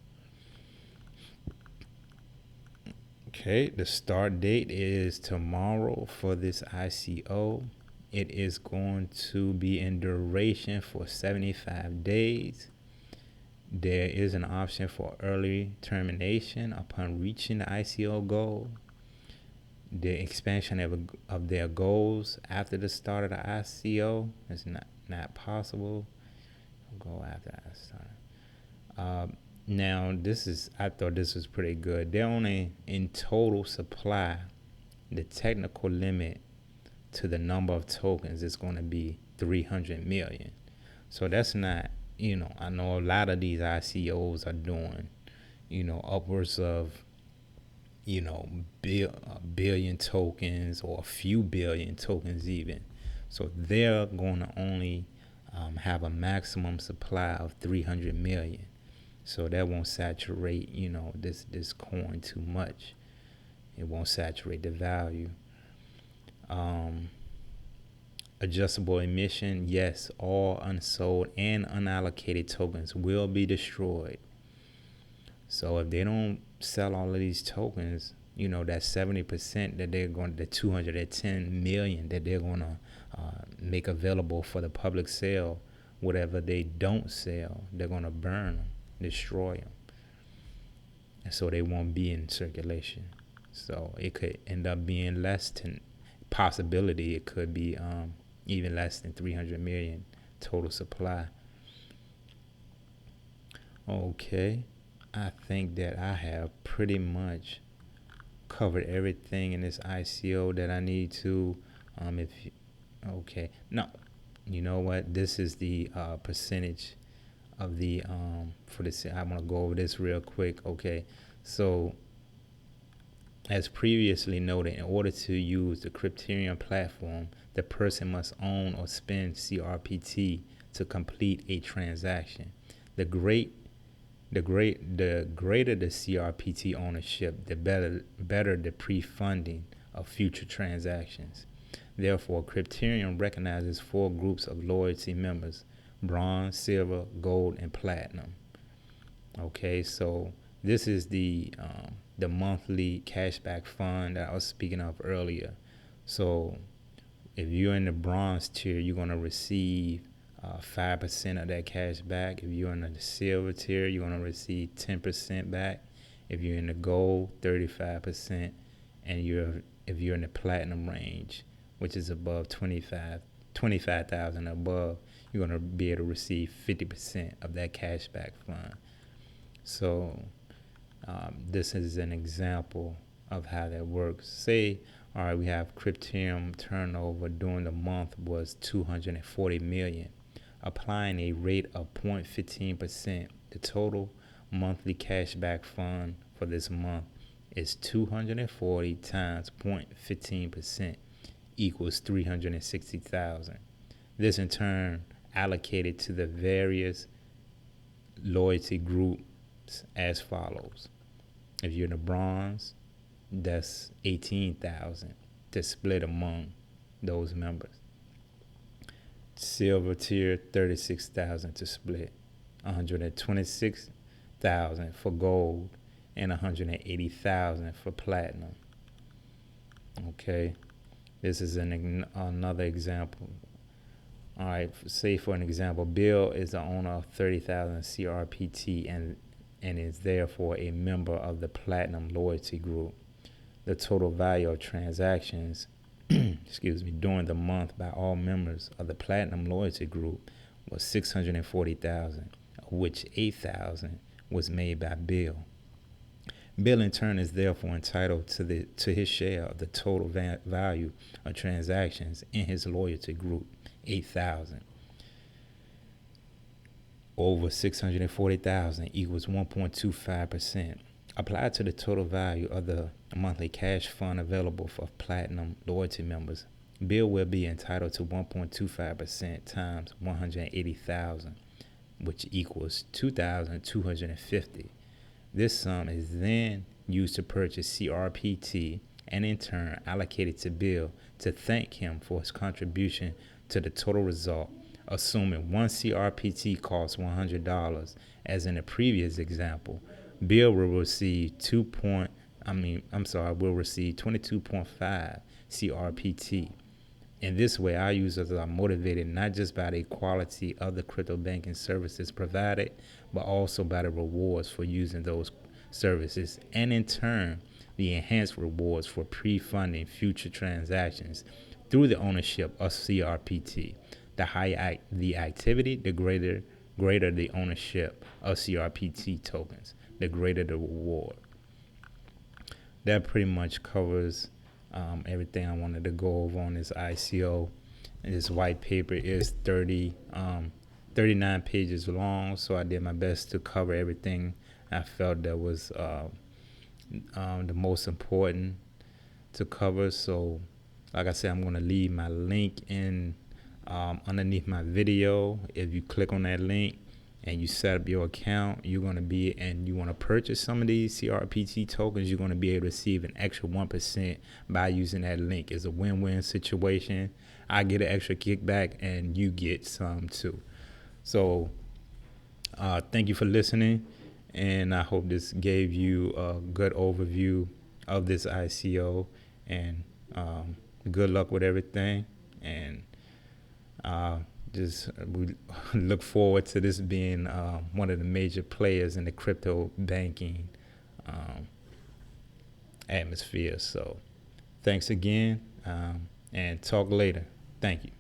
Okay, the start date is tomorrow for this ICO. It is going to be in duration for 75 days. There is an option for early termination upon reaching the ICO goal. The expansion of their goals after the start of the ICO is not possible. I'll go after I started. Now I thought this was pretty good. They're only in total supply. The technical limit to the number of tokens is going to be 300 million. So that's not, I know a lot of these ICOs are doing, upwards of, billion tokens or a few billion tokens even. So they're going to only have a maximum supply of 300 million. So that won't saturate, this coin too much. It won't saturate the value. Adjustable emission, yes, all unsold and unallocated tokens will be destroyed. So if they don't sell all of these tokens, that 70% that they're going, the 210 million that they're going to make available for the public sale, whatever they don't sell, they're going to burn them, destroy them. And so they won't be in circulation. So it could end up being less than, possibility it could be even less than 300 million total supply. Okay, I think that I have pretty much covered everything in this ICO that I need to. Okay, no, you know what? This is the percentage of the for this. I want to go over this real quick. Okay, so as previously noted, in order to use the Crypterium platform, the person must own or spend CRPT to complete a transaction. The greater the CRPT ownership, the better the pre-funding of future transactions. Therefore, Crypterium recognizes 4 groups of loyalty members: bronze, silver, gold, and platinum. Okay, so this is the monthly cashback fund that I was speaking of earlier. So if you're in the bronze tier, you're going to receive 5% of that cash back. If you're in the silver tier, you're going to receive 10% back. If you're in the gold, 35%. And if you're in the platinum range, which is above 25,000 above, you're going to be able to receive 50% of that cashback fund. So this is an example of how that works. Say, all right, we have Crypterium turnover during the month was 240 million. Applying a rate of 0.15%, the total monthly cashback fund for this month is 240 times 0.15% equals 360,000. This in turn allocated to the various loyalty groups as follows. If you're in the bronze, that's 18,000 to split among those members. Silver tier, 36,000 to split. 126,000 for gold and 180,000 for platinum. Okay, this is another example. All right, say for an example, Bill is the owner of 30,000 CRPT and is therefore a member of the platinum loyalty group. The total value of transactions during the month by all members of the platinum loyalty group was 640,000, of which 8,000 was made by Bill. Bill in turn is therefore entitled to his share of the total value of transactions in his loyalty group, 8,000. Over 640,000 equals 1.25%. Applied to the total value of the monthly cash fund available for platinum loyalty members, Bill will be entitled to 1.25% times 180,000. which equals 2,250. This sum is then used to purchase CRPT and in turn allocated to Bill to thank him for his contribution to the total result, assuming one CRPT costs $100, as in the previous example. Bill will receive will receive 22.5 CRPT. In this way, our users are motivated not just by the quality of the crypto banking services provided, but also by the rewards for using those services, and in turn, the enhanced rewards for pre-funding future transactions through the ownership of CRPT. The higher the activity, the greater the ownership of CRPT tokens, the greater the reward. That pretty much covers everything I wanted to go over on this ICO. And this white paper is 39 pages long, so I did my best to cover everything I felt that was the most important to cover. So like I said, I'm going to leave my link in underneath my video. If you click on that link and you set up your account, you're going to be, and you want to purchase some of these CRPT tokens, you're going to be able to receive an extra 1% by using that link. It's a win-win situation. I get an extra kickback and you get some too. So thank you for listening, and I hope this gave you a good overview of this ICO, and good luck with everything. And we look forward to this being one of the major players in the crypto banking atmosphere. So thanks again, and talk later. Thank you.